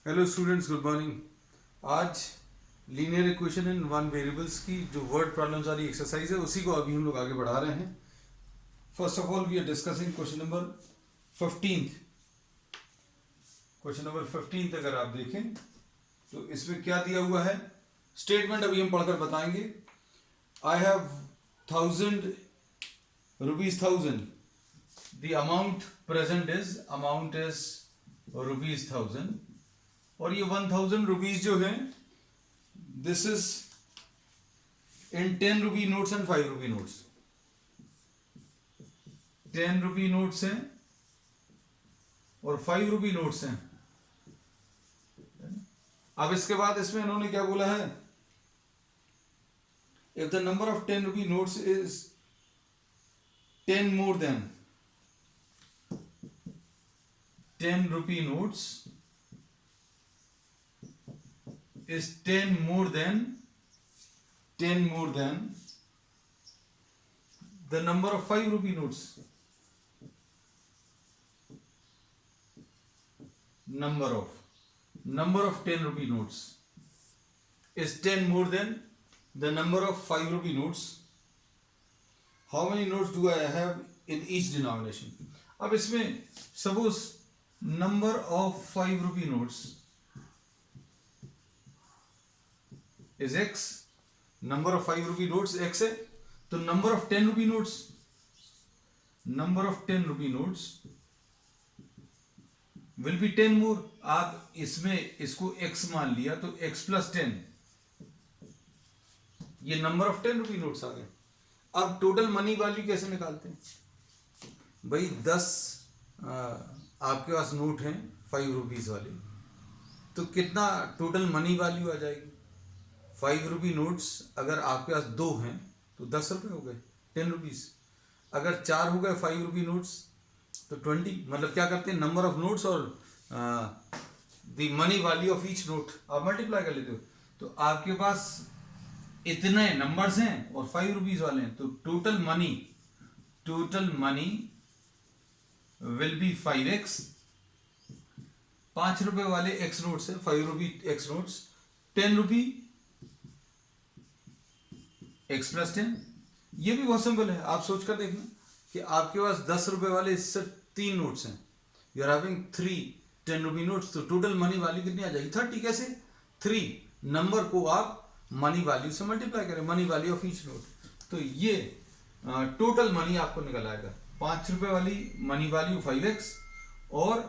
Hello students, good morning. आज linear equation in one variables की जो वर्ड प्रॉब्लम्स वाली एक्सरसाइज है उसी को अभी हम लोग आगे बढ़ा रहे हैं। First of all we are discussing question number 15। Question number 15 अगर आप देखें तो इसमें क्या दिया हुआ है, स्टेटमेंट अभी हम पढ़कर बताएंगे। I have 1000 rupees, the amount present is ₹1000 और ये 1000 रुपीज जो है this is in 10 rupee notes and 5 rupee notes. 10 rupee notes हैं और 5 रुपी नोट्स हैं। अब इसके बाद इसमें इन्होंने क्या बोला है, if the number of 10 rupee notes is 10 more than 10 rupee notes is 10 more than the number of 5 rupee notes. Number of 10 rupee notes is 10 more than the number of 5 rupee notes. How many notes do I have in each denomination? अब इसमें suppose number of 5 rupee notes is x, number of 5 rupee notes x है, तो number of 10 rupee notes will be 10 more। आप इसमें इसको x मान लिया तो x plus 10, ये number of 10 rupee notes आ गए। अब टोटल मनी वैल्यू कैसे निकालते हैं भाई, 10 आपके पास नोट हैं 5 रुपीज वाले, तो कितना टोटल मनी वैल्यू आ जाएगी। 5 रुपी नोट्स अगर आपके पास 2 हैं तो 10 रुपये हो गए, 10 रुपीज। अगर 4 हो गए 5 रुपी नोट्स तो 20। मतलब क्या करते हैं, नंबर ऑफ नोट्स और the money value of each note आप मल्टीप्लाई कर लेते हो, तो आपके पास इतने नंबर्स हैं और 5 रुपीज वाले हैं, तो total money will be 5x। 5 रुपए वाले x नोट्स है, 5 रुपी x नोट्स, 10 रुपी x प्लस 10। ये भी बहुत सिंपल है, आप सोचकर देखना कि आपके पास 10 रुपए वाले सिर्फ 3 नोट्स हैं, you are having 3 10 rupee notes, तो टोटल मनी वैल्यू कितनी आ जाएगी 30। कैसे, 3 नंबर को आप मनी वैल्यू से मल्टीप्लाई करें, money value of each note, तो ये टोटल मनी आपको निकल आएगा। 5 रुपए वाली मनी वैल्यू 5x और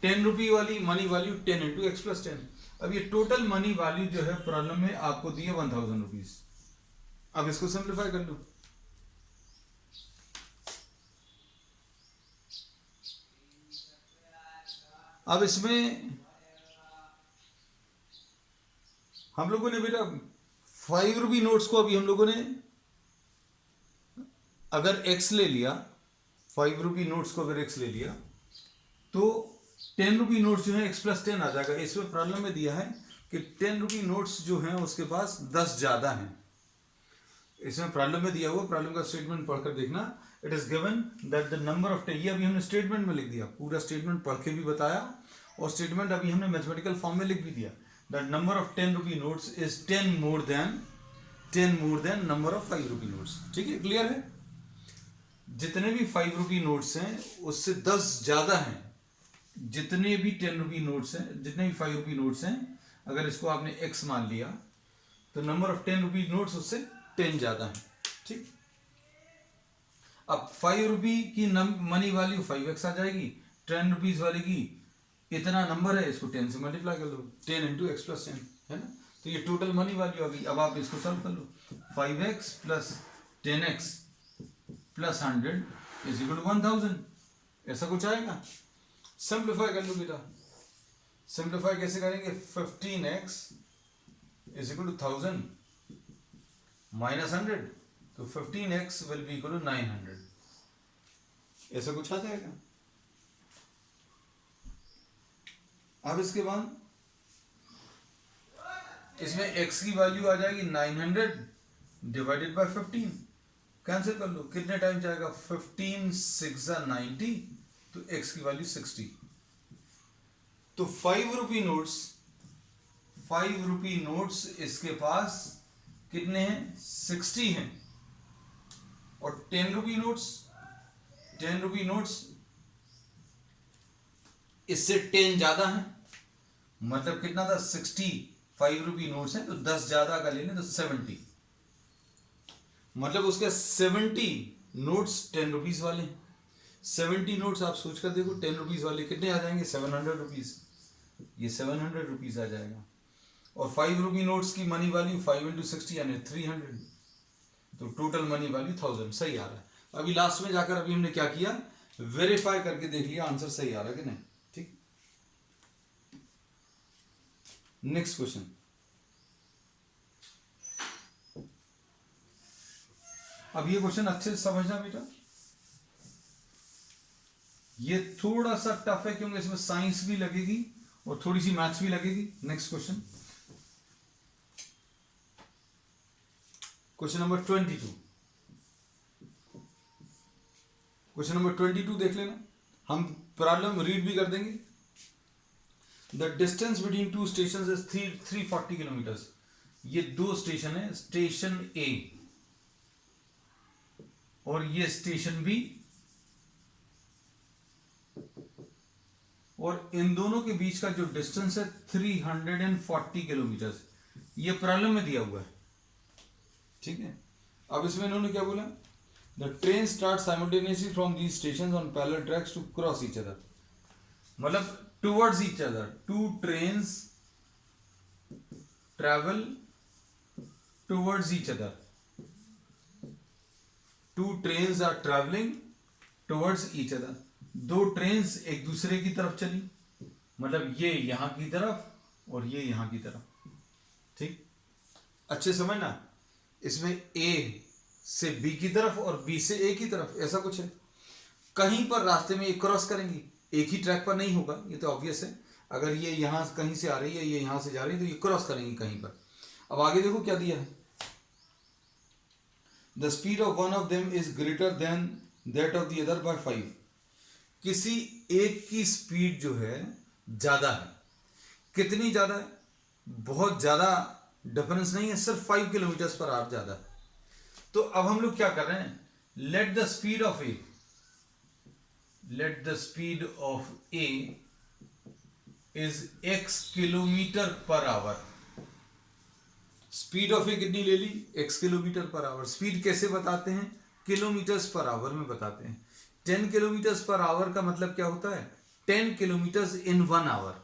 10 रुपी वाली money value 10 into x plus 10। अब ये टोटल मनी वैल्यू जो है प्रॉब्लम में आपको दी है 1000 रुपीज। अब इसको सिंप्लीफाई कर लो, अब इसमें हम लोगों ने बेटा 5 रुपी नोट्स को अभी हम लोगों ने अगर x ले लिया, 5 रुपी नोट्स को अगर x ले लिया तो 10 रुपी नोट्स जो है x प्लस 10 आ जाएगा। इसमें प्रॉब्लम में दिया है कि 10 रुपी नोट्स जो हैं उसके पास 10 ज्यादा हैं। इसमें प्रॉब्लम में दिया हुआ, प्रॉब्लम का स्टेटमेंट पढ़कर देखना। It is given that the number of 10, ये अभी हमने स्टेटमेंट में लिख दिया, पूरा स्टेटमेंट पढ़ के भी बताया और स्टेटमेंट अभी हमने मैथमेटिकल फॉर्म में लिख भी दिया। That number of 10 rupee notes is 10 more than number of 5 rupee notes. ठीक है, क्लियर है। जितने भी 5 रुपी नोट्स हैं उससे 10 ज्यादा हैं, जितने भी 10 रुपी नोट्स हैं, जितने भी 5 रुपी नोट्स हैं, अगर इसको आपने x मान लिया तो नंबर ऑफ 10 रुपी नोट्स उससे 10 ज्यादा है। ठीक, अब 5 रुपी की मनी वैल्यू 5x आ जाएगी, 10 रुपीज वाले की इतना नंबर है, इसको 10 से मल्टीप्लाई कर लो, 10 इंटू एक्स प्लस 10 है ना, तो ये टोटल मनी वैल्यू आ गई। अब आप इसको सॉल्व कर लो, 5x plus 10x plus 100 is equal to 1000, ऐसा कुछ आएगा। सिंप्लीफाई कर लो बेटा, सिंप्लीफाई कैसे करेंगे, 15x is equal to 1000 minus 100, तो 15x will be equal to 900, ऐसा कुछ आ जाएगा। अब इसके बाद इसमें x की वैल्यू आ जाएगी 900 डिवाइडेड बाय 15, कैंसिल कर लो, कितने टाइम जाएगा, 15 6 90, तो x की वैल्यू 60। तो 5 रुपी नोट्स इसके पास कितने हैं? 60 हैं। और 10 रुपी नोट्स इससे 10 ज्यादा है, मतलब कितना था? 60 5 रुपी नोट्स हैं, तो 10 ज्यादा का लेने तो 70, मतलब उसके 70 नोट्स 10 रुपीज वाले। 70 नोट्स आप सोच कर देखो 10 रुपीज वाले कितने आ जाएंगे? 700 रुपीज। ये 700 रुपीज आ जाएगा। और 5 रुपी नोट्स की मनी वैल्यू 5 into 60 यानी 300, तो टोटल मनी वैल्यू 1000 सही आ रहा है। अभी लास्ट में जाकर अभी हमने क्या किया? वेरीफाई करके देख लिया आंसर सही आ रहा है कि नहीं। ठीक, नेक्स्ट क्वेश्चन। अब ये क्वेश्चन अच्छे से समझना बेटा, ये थोड़ा सा टफ है क्योंकि इसमें साइंस भी लगेगी और थोड़ी सी मैथ्स भी लगेगी। Next question, question number 22। Question number 22 देख लेना, हम प्रॉब्लम रीड भी कर देंगे। The distance between two station is 340 kilometres. ये दो स्टेशन है, स्टेशन ए और ये स्टेशन बी, और इन दोनों के बीच का जो डिस्टेंस है 340 किलोमीटर्स, ये प्रॉब्लम में दिया हुआ है। ठीक है, अब इसमें इन्होंने क्या बोला? The train start simultaneously from these stations on parallel tracks to cross each other, मतलब towards each other. Two trains travel towards each other, two trains are travelling towards each other. दो ट्रेन्स एक दूसरे की तरफ चली, मतलब ये यहां की तरफ और ये यहां की तरफ। ठीक, अच्छे समझना, इसमें ए से बी की तरफ और बी से ए की तरफ ऐसा कुछ है। कहीं पर रास्ते में ये क्रॉस करेंगी, एक ही ट्रैक पर नहीं होगा, ये तो ऑब्वियस है। अगर ये यहां कहीं से आ रही है, ये यहां से जा रही है, तो ये क्रॉस करेंगी कहीं पर। अब आगे देखो क्या दिया है, the speed of one of them is greater than that of the other by 5। किसी एक की स्पीड जो है ज्यादा है। कितनी ज्यादा है? बहुत ज्यादा डिफरेंस नहीं है, सिर्फ 5 किलोमीटर पर आवर ज्यादा है। तो अब हम लोग क्या कर रहे हैं? Let the speed of A is x kilometre per hour. Speed of A कितनी ले ली? x kilometre per hour. Speed कैसे बताते हैं? किलोमीटर्स पर आवर में बताते हैं। 10 किलोमीटर्स पर आवर का मतलब क्या होता है? 10 किलोमीटर्स इन 1 आवर।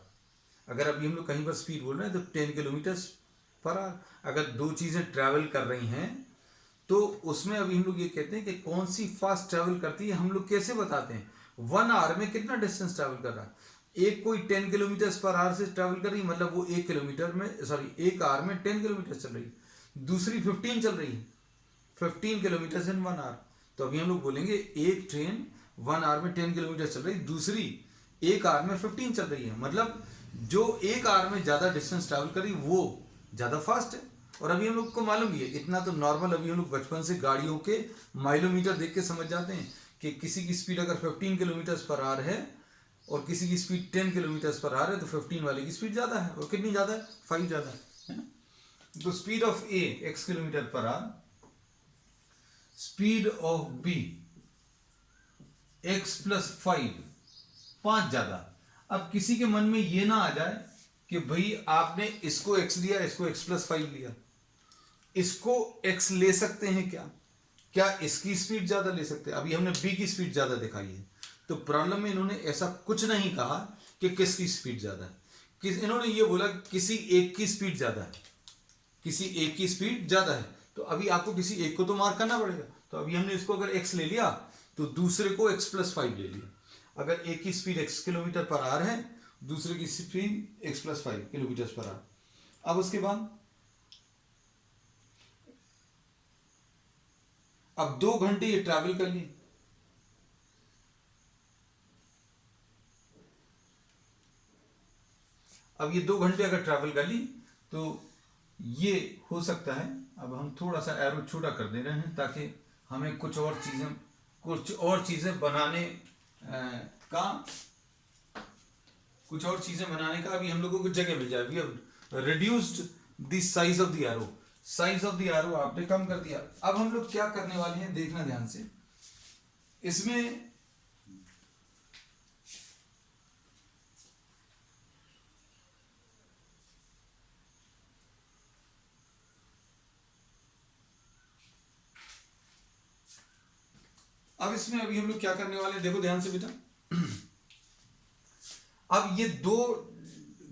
अगर अभी हम लोग कहीं पर स्पीड बोल रहे हैं तो 10 किलोमीटर्स पर आवर। अगर दो चीजें ट्रैवल कर रही हैं तो उसमें अभी हम लोग ये कहते हैं कि कौन सी फास्ट ट्रैवल करती है, हम लोग कैसे बताते हैं? 1 आवर में कितना डिस्टेंस ट्रैवल कर रहा है। एक कोई 10 किलोमीटर पर आवर से ट्रैवल कर रही है, मतलब वो 1 किलोमीटर में एक आवर में 10 किलोमीटर चल रही है। दूसरी 15 चल रही है, 15 किलोमीटर इन 1 आवर। तो अभी हम लोग बोलेंगे एक ट्रेन 1 आवर में 10 किलोमीटर चल रही है, दूसरी एक आवर में 15 चल रही है, मतलब जो एक आवर में ज्यादा डिस्टेंस ट्रैवल करी वो ज्यादा फास्ट है। और अभी हम लोग को मालूम ही है, इतना तो नॉर्मल, अभी हम लोग बचपन से गाड़ियों के माइलोमीटर देख के समझ जाते हैं कि किसी की स्पीड अगर 15 किलोमीटर पर आवर है और किसी की स्पीड 10 किलोमीटर पर आवर है, तो 15 वाले की स्पीड ज्यादा है। और कितनी ज्यादा है? 5 ज्यादा है ना। तो speed of A x kilometre per hour, speed of B x + 5 ज्यादा। अब किसी के मन में ये ना आ जाए कि भाई आपने इसको x लिया, इसको x + 5 लिया, इसको x ले सकते हैं क्या इसकी स्पीड ज्यादा ले सकते हैं? अभी हमने b की स्पीड ज्यादा दिखाई है, तो प्रॉब्लम में इन्होंने ऐसा कुछ नहीं कहा कि किसकी स्पीड ज्यादा है। इन्होंने ये बोला किसी एक की स्पीड ज्यादा है, किसी एक की स्पीड ज्यादा है। तो अभी आपको किसी एक को तो मार्क करना पड़ेगा। तो अभी हमने इसको अगर x ले लिया तो दूसरे को x + 5 ले लिया। अगर एक की speed x kilometre per our है, दूसरे की speed x + 5 kilometre per our. अब उसके बाद अब 2 घंटे ये ट्रैवल कर लिए। अब ये 2 घंटे अगर ट्रैवल कर ली तो ये हो सकता है, अब हम थोड़ा सा एरो छोटा कर दे रहे हैं ताकि हमें कुछ और चीजें बनाने का कुछ और चीजें बनाने का अभी हम लोगों को जगह मिल जाए। We have reduced the size of the arrow, size of the arrow आपने कम कर दिया। अब हम लोग क्या करने वाले हैं, देखना ध्यान से। इसमें अब इसमें अभी हम लोग क्या करने वाले हैं, देखो ध्यान से बेटा। अब ये 2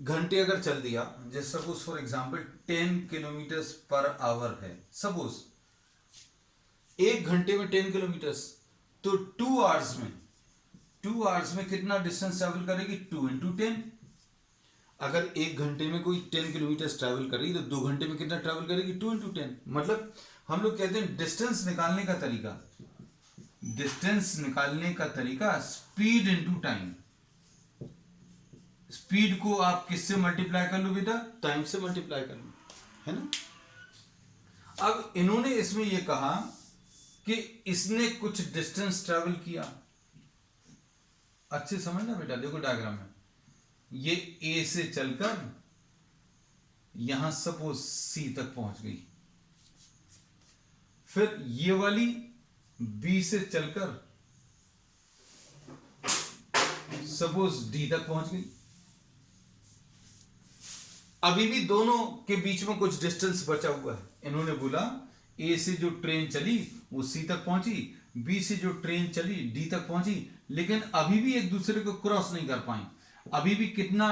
घंटे अगर चल दिया, जैसे suppose for example 10 kilometre per our है, सपोज 1 घंटे में 10 किलोमीटर, तो 2 आवर्स में कितना डिस्टेंस ट्रैवल करेगी, 2 इंटू 10। अगर 1 घंटे में कोई 10 किलोमीटर ट्रैवल करेगी तो 2 घंटे में कितना ट्रैवल करेगी, 2 इंटू 10। मतलब हम लोग कहते हैं डिस्टेंस निकालने का तरीका, डिस्टेंस निकालने का तरीका स्पीड इंटू टाइम। स्पीड को आप किससे मल्टीप्लाई कर लो बेटा, टाइम से मल्टीप्लाई कर लो, है ना। अब इन्होंने इसमें यह कहा कि इसने कुछ डिस्टेंस ट्रैवल किया। अच्छे समझना बेटा, देखो डायग्राम में ये ए से चलकर यहां सपोज सी तक पहुंच गई, फिर ये वाली बी से चलकर सपोज डी तक पहुंच गई। अभी भी दोनों के बीच में कुछ डिस्टेंस बचा हुआ है। इन्होंने बोला ए से जो ट्रेन चली वो सी तक पहुंची, बी से जो ट्रेन चली डी तक पहुंची, लेकिन अभी भी एक दूसरे को क्रॉस नहीं कर पाई। अभी भी कितना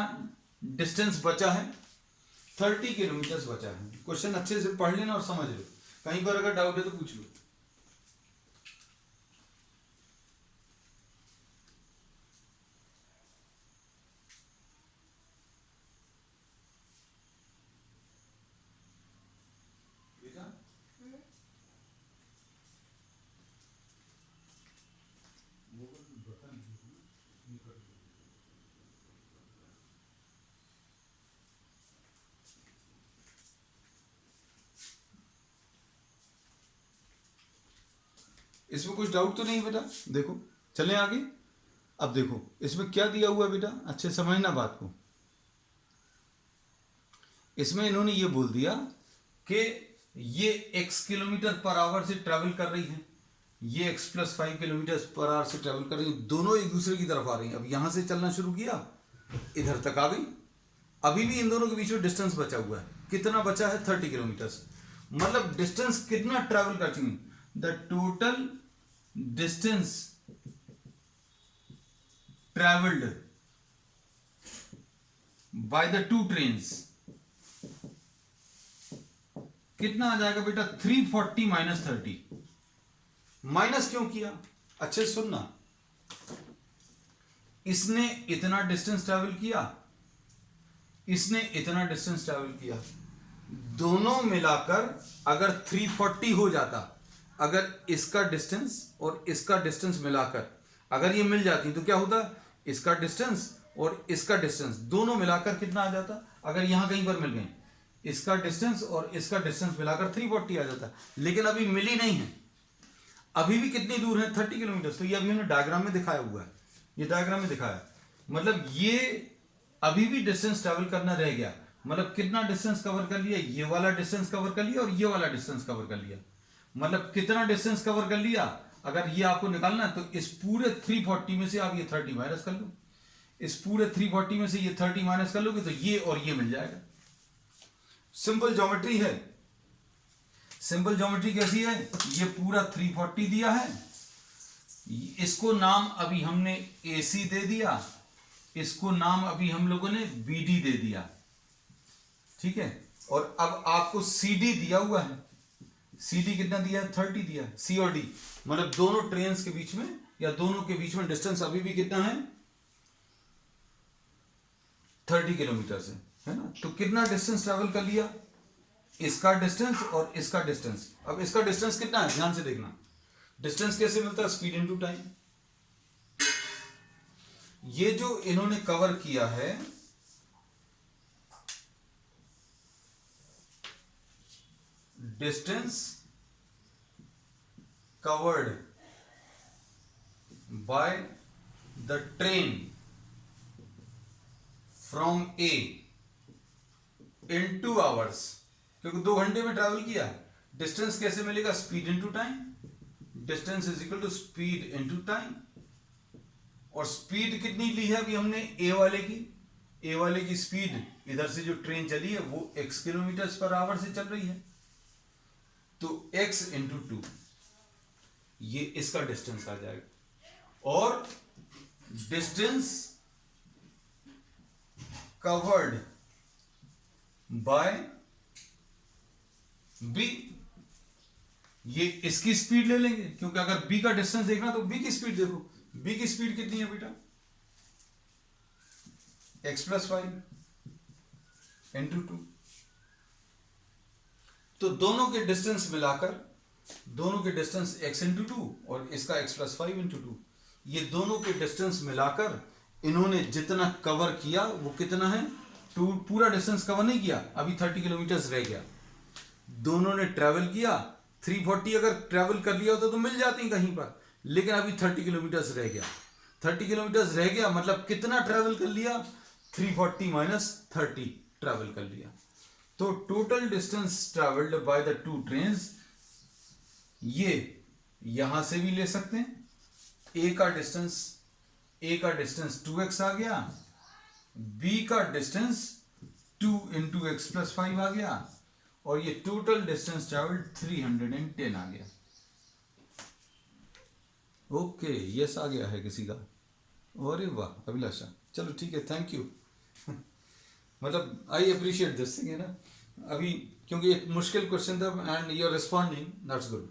डिस्टेंस बचा है, 30 किलोमीटर बचा है। क्वेश्चन अच्छे से पढ़ लेना और समझ लो, कहीं पर अगर डाउट है तो पूछ लो। इसमें कुछ डाउट तो नहीं बेटा, देखो चलें आगे। अब देखो इसमें क्या दिया हुआ है बेटा, अच्छे समझना बात को। इसमें इन्होंने ये बोल दिया कि ये x किलोमीटर पर आवर से ट्रैवल कर रही है, ये x + 5 किलोमीटर पर आवर से ट्रैवल कर रही है, दोनों एक दूसरे की तरफ आ रही हैं। अब यहां से चलना शुरू किया, इधर तक आ गई। अभी भी इन दोनों के बीच में डिस्टेंस बचा हुआ है, कितना बचा है, 30 किलोमीटर। मतलब डिस्टेंस कितना ट्रैवल कर चुकी, the total distance travelled by the 2 trains कितना आ जाएगा बेटा, 340 माइनस 30। माइनस क्यों किया, अच्छे सुनना। इसने इतना डिस्टेंस ट्रैवल किया, इसने इतना डिस्टेंस ट्रैवल किया, दोनों मिलाकर अगर 340 हो जाता, अगर इसका डिस्टेंस और इसका डिस्टेंस मिलाकर अगर ये मिल जाती तो क्या होता, इसका डिस्टेंस और इसका डिस्टेंस दोनों मिलाकर कितना आ जाता, अगर यहां कहीं पर मिल गए, इसका डिस्टेंस और इसका डिस्टेंस मिलाकर 340 आ जाता। लेकिन अभी मिली नहीं है, अभी भी कितनी दूर है, 30 किलोमीटर। तो ये अभी हमने डायग्राम में दिखाया हुआ है, ये डायग्राम में दिखाया, मतलब ये अभी भी डिस्टेंस ट्रैवल करना रह गया। मतलब कितना डिस्टेंस कवर कर लिया, ये वाला डिस्टेंस कवर कर लिया और ये वाला डिस्टेंस कवर कर लिया। मतलब कितना डिस्टेंस कवर कर लिया, अगर ये आपको निकालना है तो इस पूरे 340 में से आप ये 30 माइनस कर लो, इस पूरे 340 में से ये 30 माइनस कर लोगे तो ये और ये मिल जाएगा। सिंपल ज्योमेट्री है। सिंपल ज्योमेट्री कैसी है, ये पूरा 340 दिया है, इसको नाम अभी हमने AC दे दिया, इसको नाम अभी हम लोगों ने BD दे दिया, ठीक है। और अब आपको CD दिया हुआ है, CD कितना दिया है, 30 दिया है, C और D। मतलब दोनों ट्रेन्स के बीच में या दोनों के बीच में डिस्टेंस अभी भी कितना है, 30 किलोमीटर से, है ना। तो कितना डिस्टेंस ट्रैवल कर लिया, इसका डिस्टेंस और इसका डिस्टेंस। अब इसका डिस्टेंस कितना है, ध्यान से देखना। डिस्टेंस कैसे मिलता है, स्पीड इनटू टाइम। ये जो इन्होंने कवर किया है, distance covered by the train from A in 2 hours, क्योंकि 2 घंटे में ट्रैवल किया। डिस्टेंस कैसे मिलेगा? Speed into time. Distance is equal to speed into time. और स्पीड कितनी ली है अभी हमने? ए वाले की स्पीड, इधर से जो ट्रेन चली है वो x किलोमीटर पर आवर से चल रही है, तो x इंटू 2, ये इसका डिस्टेंस आ जाएगा। और डिस्टेंस कवर्ड बाय b, ये इसकी स्पीड ले लेंगे, क्योंकि अगर b का डिस्टेंस देखना तो b की स्पीड देखो। b की स्पीड कितनी है बेटा? x plus 5 into 2। तो दोनों के डिस्टेंस मिलाकर, दोनों के डिस्टेंस x इंटू 2 और इसका x प्लस 5 इंटू 2, ये दोनों के डिस्टेंस मिलाकर इन्होंने जितना कवर किया वो कितना है? पूरा डिस्टेंस कवर नहीं किया, अभी 30 किलोमीटर रह गया। दोनों ने ट्रैवल किया 340, अगर ट्रैवल कर लिया होता तो मिल जाती कहीं पर, लेकिन अभी 30 किलोमीटर रह गया। 30 किलोमीटर रह गया मतलब कितना ट्रैवल कर लिया? 340 माइनस 30 ट्रैवल कर लिया। तो total distance travelled by the 2 trains, ये यहां से भी ले सकते हैं। ए का डिस्टेंस 2x आ गया, b का डिस्टेंस 2 इंटू एक्स प्लस 5 आ गया, और ये टोटल डिस्टेंस ट्रैवल्ड 310 आ गया। ओके, यस आ गया है किसी का? अरे वाह अभिलाषा, चलो ठीक है, थैंक यू। मतलब आई अप्रिशिएट दिस थिंग, है ना। अभी क्योंकि एक मुश्किल क्वेश्चन था and you are responding, that's good.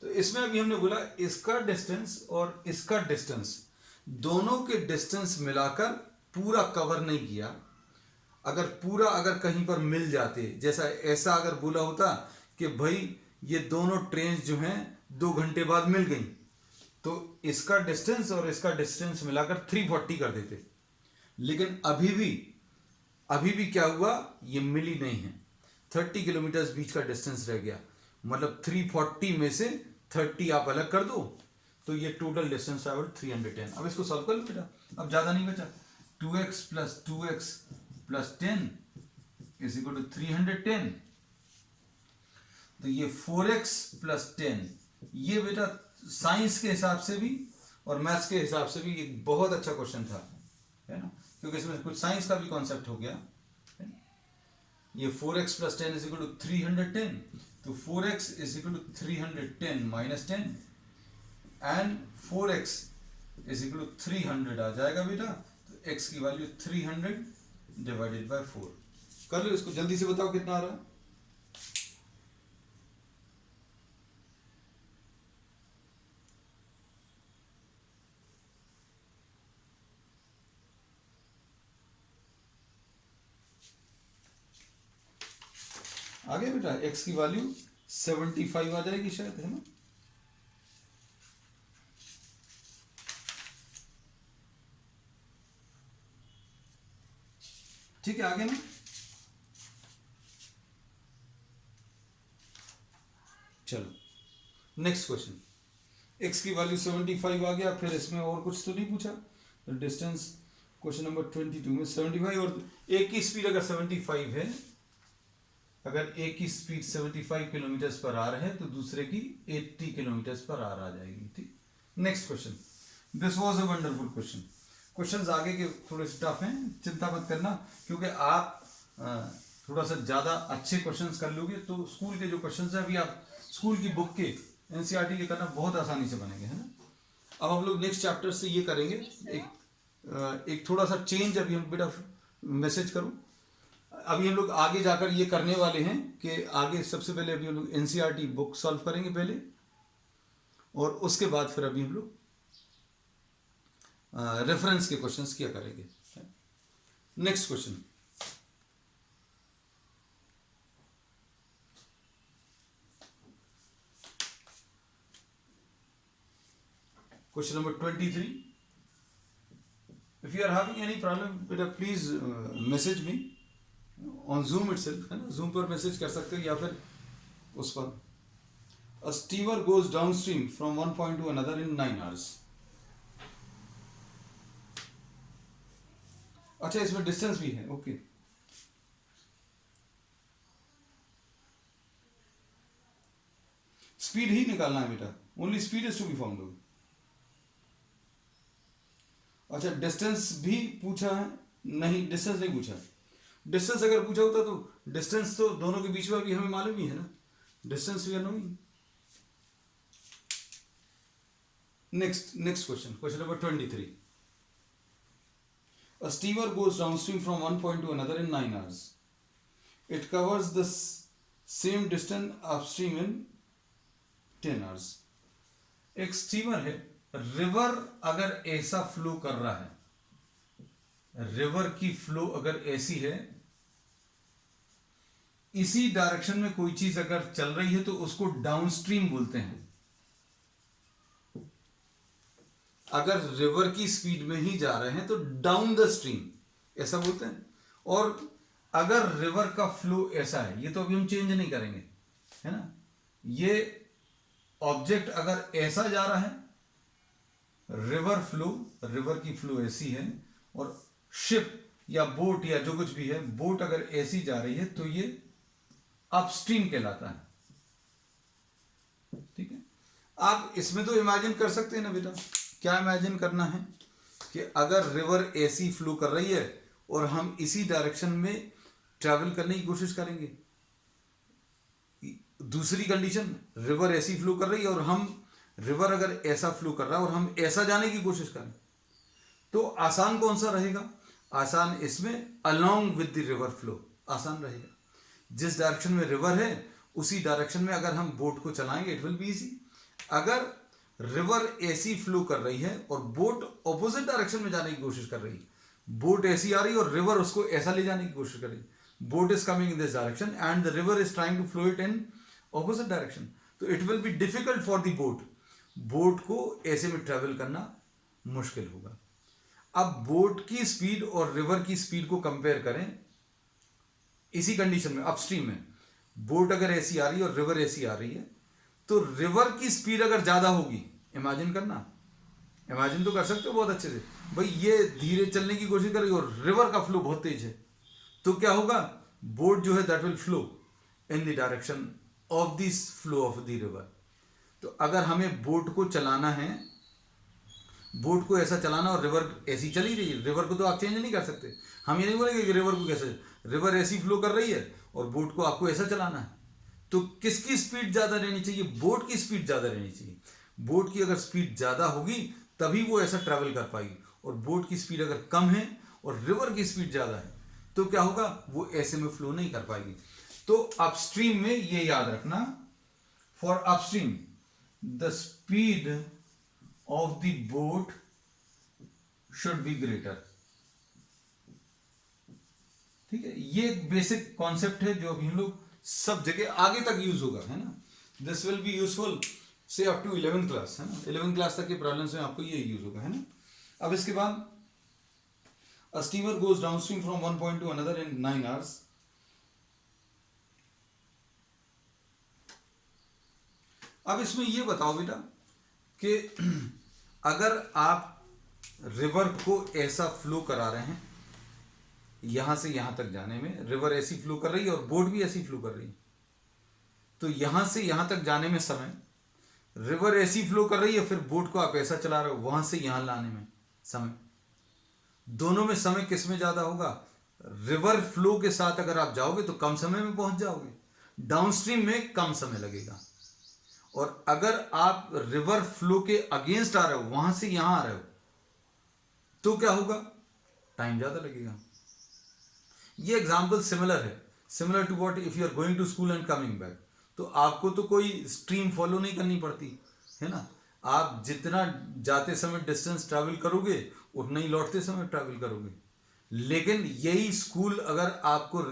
तो इसमें अभी हमने बोला इसका डिस्टेंस और इसका डिस्टेंस, दोनों के डिस्टेंस मिलाकर पूरा कवर नहीं किया। अगर कहीं पर मिल जाते, जैसा ऐसा अगर बोला होता कि भाई ये दोनों ट्रेन जो हैं 2 घंटे बाद मिल गई, तो इसका डिस्टेंस और इसका डिस्टेंस मिलाकर 340 कर देते। लेकिन अभी भी क्या हुआ? ये मिली नहीं है। 30 किलोमीटर बीच का डिस्टेंस रह गया, मतलब 340 में से 30 आप अलग कर दो तो ये टोटल डिस्टेंस ट्रैवल 310। अब इसको सॉल्व कर लो बेटा, अब ज्यादा नहीं बचा। 2x plus 2x plus 10 is equal to 310। तो ये 4x प्लस 10, ये बेटा साइंस के हिसाब से भी और मैथ्स के हिसाब से भी एक बहुत अच्छा क्वेश्चन था, है ना, क्योंकि इसमें कुछ साइंस का भी कॉन्सेप्ट हो गया। ये 4x plus 10 is equal to 310, तो 4x is equal to 310 minus 10 and 4x is equal to 300 आ जाएगा बेटा। तो x की वैल्यू 300 डिवाइडेड बाय 4। कर लो इसको, जल्दी से बताओ कितना आ रहा है। आगे बेटा x की वैल्यू 75 आ जाएगी शायद, है ना। ठीक है, आगे ना। चलो नेक्स्ट क्वेश्चन, x की वैल्यू 75 आ गया, फिर इसमें और कुछ तो नहीं पूछा। डिस्टेंस क्वेश्चन नंबर 22 में 75, और एक की स्पीड अगर 75 है, अगर एक की स्पीड 75 किलोमीटर पर आवर है तो दूसरे की 80 किलोमीटर पर आवर आ जाएगी। ठीक, next question, this was a wonderful question. Questions आगे के थोड़े टफ हैं, चिंता मत करना, क्योंकि आप थोड़ा सा ज़्यादा अच्छे क्वेश्चंस कर लोगे तो स्कूल के जो क्वेश्चंस हैं अभी आप स्कूल की बुक के एनसीईआरटी के करना बहुत आसानी से बनेंगे, है ना। अब हम लोग नेक्स्ट चैप्टर से ये करेंगे, एक थोड़ा सा चेंज अभी हम बेटा मैसेज करूँ। अभी हम लोग आगे जाकर ये करने वाले हैं कि आगे सबसे पहले अभी हम लोग एनसीईआरटी बुक सॉल्व करेंगे पहले, और उसके बाद फिर अभी हम लोग रेफरेंस के क्वेश्चंस किया करेंगे। Next question, question number 23। If you are having any problem बेटा please message me on Zoom itself, है ना। जूम पर मैसेज कर सकते हो या फिर उस पर। A steamer goes downstream from one point to another in 9 hours. अच्छा इसमें डिस्टेंस भी है, ओके। स्पीड ही निकालना है बेटा, only speed is to be found. अच्छा डिस्टेंस भी पूछा है? नहीं, डिस्टेंस नहीं पूछा। डिस्टेंस अगर पूछा होता तो डिस्टेंस तो दोनों के बीच में भी हमें मालूम ही है ना, distance we are knowing. Next question, question number 23। A steamer goes downstream from one point to another in 9 hours. It covers the same distance upstream in 10 hours. एक स्टीमर है, रिवर अगर ऐसा फ्लो कर रहा है, रिवर की flow अगर ऐसी है, इसी डायरेक्शन में कोई चीज अगर चल रही है तो उसको डाउनस्ट्रीम बोलते हैं। अगर रिवर की स्पीड में ही जा रहे हैं तो डाउन द स्ट्रीम ऐसा बोलते हैं। और अगर रिवर का फ्लो ऐसा है, ये तो अभी हम चेंज नहीं करेंगे, है ना, ये ऑब्जेक्ट अगर ऐसा जा रहा है, रिवर फ्लो, रिवर की फ्लो ऐसी है, और शिप या बोट या जो कुछ भी है, बोट अगर ऐसी जा रही है तो ये अपस्ट्रीम कहलाता है। ठीक है, आप इसमें तो इमेजिन कर सकते हैं ना बेटा, क्या इमेजिन करना है कि अगर रिवर ऐसी फ्लो कर रही है और हम इसी डायरेक्शन में ट्रैवल करने की कोशिश करेंगे। दूसरी कंडीशन, रिवर ऐसी फ्लो कर रही है और हम, रिवर अगर ऐसा फ्लो कर रहा है और हम ऐसा जाने की कोशिश करें, तो आसान कौन सा रहेगा? आसान इसमें along with the river flow आसान रहेगा। जिस डायरेक्शन में रिवर है उसी डायरेक्शन में अगर हम बोट को चलाएंगे, इट विल बी इजी। अगर रिवर ऐसी फ्लो कर रही है और बोट ऑपोजिट डायरेक्शन में जाने की कोशिश कर रही है, बोट ऐसी आ रही है और रिवर उसको ऐसा ले जाने की कोशिश कर रही है, boat is coming in this direction and the river is trying to flow it in opposite direction, तो it will be difficult for the boat, boat को ऐसे में ट्रेवल करना मुश्किल होगा। अब बोट की स्पीड और रिवर की स्पीड को कंपेयर करें इसी कंडीशन में, अपस्ट्रीम में बोट अगर ऐसी आ रही है और रिवर ऐसी आ रही है, तो रिवर की स्पीड अगर ज्यादा होगी, इमेजिन करना, इमेजिन तो कर सकते हो बहुत अच्छे से, भाई ये धीरे चलने की कोशिश कर रही है और रिवर का फ्लो बहुत तेज है, तो क्या होगा? बोट जो है that will flow in the direction of this flow of the river. तो अगर हमें बोट को चलाना है, बोट को ऐसा चलाना और रिवर ऐसी चली रही है, रिवर को तो आप चेंज नहीं कर सकते। हम ये नहीं बोलेंगे कि रिवर को कैसे, रिवर ऐसी फ्लो कर रही है और बोट को आपको ऐसा चलाना है, तो किसकी स्पीड ज्यादा रहनी चाहिए? बोट की स्पीड ज्यादा रहनी चाहिए। बोट की अगर स्पीड ज्यादा होगी तभी वो ऐसा ट्रैवल कर पाएगी, और बोट की स्पीड अगर कम है और रिवर की स्पीड ज्यादा है तो क्या होगा? वो ऐसे में फ्लो नहीं कर पाएगी। तो अपस्ट्रीम में ये याद रखना, for upstream the speed of the boat should be greater. ठीक है, ये एक बेसिक कॉन्सेप्ट है जो अभी हम लोग सब जगह आगे तक यूज होगा, है ना। दिस विल बी यूजफुल से अप टू 11th क्लास, है ना, 11th क्लास तक के प्रॉब्लम्स में आपको ये यूज होगा, है ना। अब इसके बाद a steamer goes downstream from one point to another in 9 hours। अब इसमें ये बताओ बेटा कि अगर आप रिवर को ऐसा फ्लो करा रहे हैं, यहां से यहां तक जाने में रिवर ऐसी फ्लो कर रही है और बोट भी ऐसी फ्लो कर रही है, तो यहां से यहां तक जाने में समय, रिवर ऐसी फ्लो कर रही है, फिर बोट को आप ऐसा चला रहे हो, वहां से यहां लाने में समय, दोनों में समय किस में ज्यादा होगा? रिवर फ्लो के साथ अगर आप जाओगे तो कम समय में पहुंच जाओगे, डाउनस्ट्रीम में कम समय लगेगा। और अगर आप रिवर फ्लो के अगेंस्ट आ रहे हो, वहां से यहां आ रहे हो, तो क्या होगा? टाइम ज्यादा लगेगा। ये एग्जाम्पल सिमिलर है, similar to what if you are going to school and coming back, तो आपको तो कोई स्ट्रीम फॉलो नहीं करनी पड़ती, है ना। आप जितना जाते समय डिस्टेंस ट्रैवल करोगे उतना ही लौटते समय ट्रैवल करोगे। लेकिन यही स्कूल अगर आपको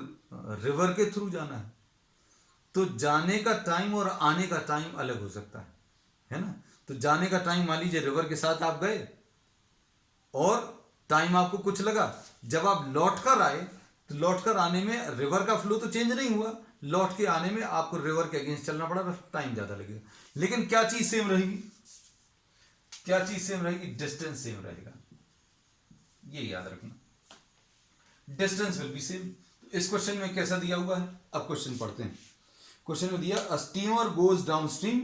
रिवर के थ्रू जाना है तो जाने का टाइम और आने का टाइम अलग हो सकता है ना। तो जाने का टाइम मान लीजिए रिवर के साथ आप गए और टाइम आपको कुछ लगा, जब आप लौट कर आए तो लौट कर आने में रिवर का फ्लो तो चेंज नहीं हुआ, लौट के आने में आपको रिवर के अगेंस्ट चलना पड़ा, तो टाइम ज्यादा लगेगा। लेकिन क्या चीज सेम रहेगी? क्या चीज सेम रहेगी? डिस्टेंस सेम रहेगा, ये याद रखना। Distance will be same. इस क्वेश्चन में कैसा दिया हुआ है, अब क्वेश्चन पढ़ते हैं। क्वेश्चन में दिया a steamer goes down stream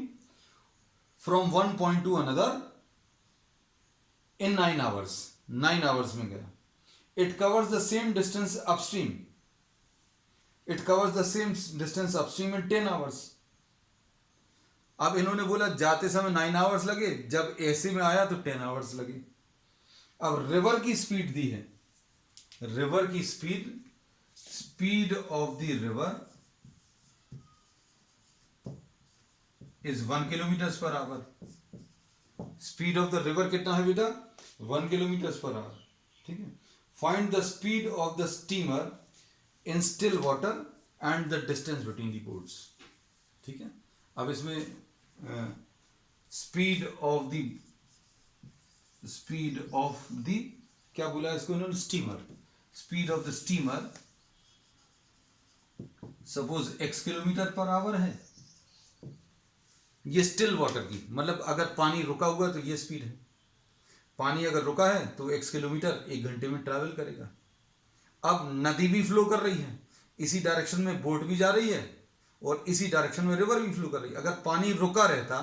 from one point to another in 9 hours. 9 hours में गया। It covers the same distance upstream. It covers the same distance upstream in 10 hours. अब इन्होंने बोला जाते समय 9 आवर्स लगे, जब एसी में आया तो 10 आवर्स लगे। अब रिवर की स्पीड दी है, रिवर की speed of the river is 1 kilometre per hour. Speed of the river कितना है बेटा, 1 किलोमीटर पर आवर। ठीक है। Find the speed of the steamer in still water and the distance between the boats. ठीक है। अब इसमें स्पीड ऑफ द क्या बोला इसको इन्होंने, steamer. Speed of the steamer suppose x kilometre per our है। ये स्टिल वाटर की, मतलब अगर पानी रुका हुआ तो ये स्पीड है। पानी अगर रुका है तो x किलोमीटर 1 घंटे में ट्रैवल करेगा। अब नदी भी फ्लो कर रही है, इसी डायरेक्शन में बोट भी जा रही है और इसी डायरेक्शन में रिवर भी फ्लो कर रही है। अगर पानी रुका रहता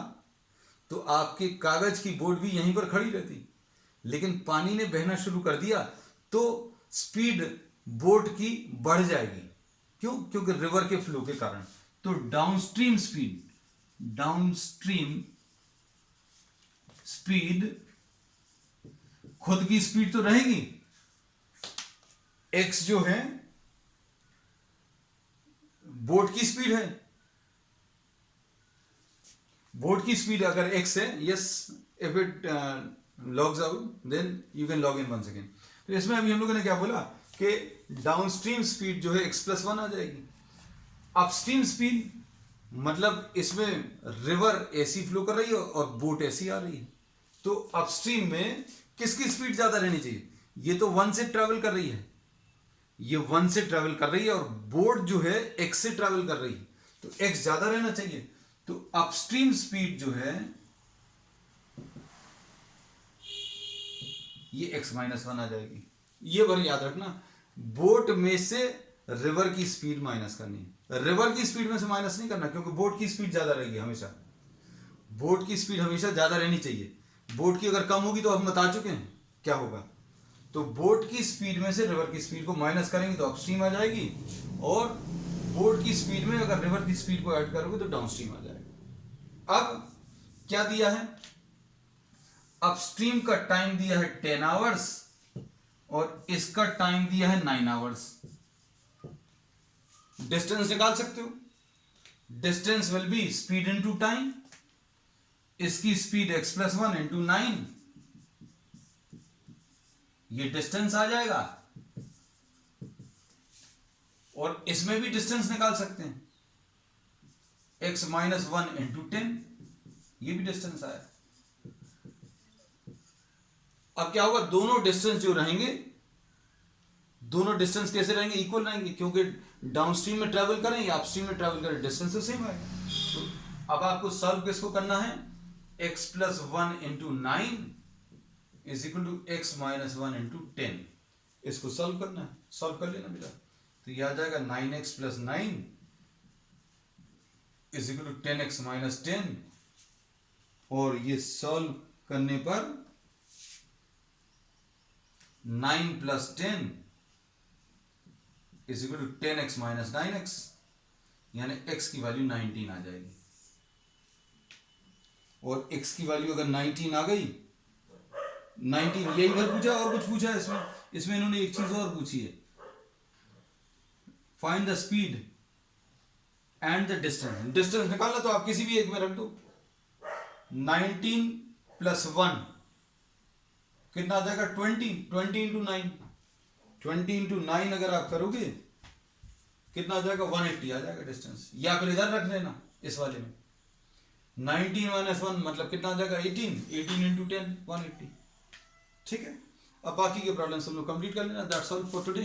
तो आपके कागज की बोट भी यहीं पर खड़ी रहती, लेकिन पानी ने बहना शुरू कर दिया तो स्पीड बोट की बढ़ जाएगी। क्यों? क्योंकि रिवर के फ्लो के कारण। तो डाउनस्ट्रीम स्पीड खुद की स्पीड तो रहेगी, x जो है बोट की स्पीड है। बोट की स्पीड अगर x है, yes, if it logs out then you can log in once again. तो इसमें अभी हम लोगों ने क्या बोला कि डाउनस्ट्रीम स्पीड जो है x+1 आ जाएगी। अपस्ट्रीम स्पीड मतलब इसमें रिवर ऐसी फ्लो कर रही है और बोट ऐसी आ रही है, तो अपस्ट्रीम में किसकी स्पीड ज्यादा रहनी चाहिए? ये तो 1 से ट्रेवल कर रही है, ये 1 से ट्रेवल कर रही है और बोट जो है x से ट्रेवल कर रही है, तो x ज्यादा रहना चाहिए। तो अपस्ट्रीम स्पीड जो है ये x-1 आ जाएगी। ये बार याद रखना, बोट में से रिवर की स्पीड माइनस करनी है, रिवर की स्पीड में से माइनस नहीं करना, क्योंकि बोट की स्पीड ज्यादा रहेगी हमेशा। बोट की स्पीड हमेशा ज्यादा रहनी चाहिए। बोट की अगर कम होगी तो हम बता चुके हैं क्या होगा। तो बोट की स्पीड में से रिवर की स्पीड को माइनस करेंगे तो अपस्ट्रीम आ जाएगी, और बोट की स्पीड में अगर रिवर की स्पीड को ऐड करोगे तो डाउनस्ट्रीम आ जाएगा। अब क्या दिया है, अपस्ट्रीम का टाइम दिया है 10 आवर्स और इसका टाइम दिया है 9 आवर्स। डिस्टेंस निकाल सकते हो, distance will be speed into time. इसकी स्पीड x+1 इंटू 9, ये डिस्टेंस आ जाएगा। और इसमें भी डिस्टेंस निकाल सकते हैं, x-1 इंटू 10, ये भी डिस्टेंस आया। अब क्या होगा, दोनों डिस्टेंस जो रहेंगे, दोनों डिस्टेंस कैसे रहेंगे, इक्वल रहेंगे, क्योंकि डाउनस्ट्रीम में ट्रेवल करें या अपस्ट्रीम में ट्रेवल करें डिस्टेंस तो सेम आएगा। तो अब आपको सॉल्व किसको करना है, x+1 into 9 is equal to x-1 into 10। इसको सॉल्व करना है, सॉल्व कर लेना बेटा। तो यह आ जाएगा 9x + 9 is equal to 10x - 10, और ये सॉल्व करने पर 9 + 10 is equal to 10x - 9x, यानी x की वैल्यू 19 आ जाएगी। और x की वैल्यू अगर 19 आ गई, 19 यही भर पूछा और कुछ पूछा है इसमें इन्होंने एक चीज और पूछी है, find the speed and the distance. Distance निकालना तो आप किसी भी एक में रख दो। 19 + 1 कितना आ जाएगा, 20 इंटू 9, 20 इंटू 9 अगर आप करोगे कितना आ जाएगा, 180 आ जाएगा डिस्टेंस। या फिर इधर रख लेना इस वाले में, 19 - 1 मतलब कितना आ जाएगा, 18 इंटू 10, 180। ठीक है। अब बाकी के प्रॉब्लम सब लोग कंप्लीट कर लेना। That's all for today.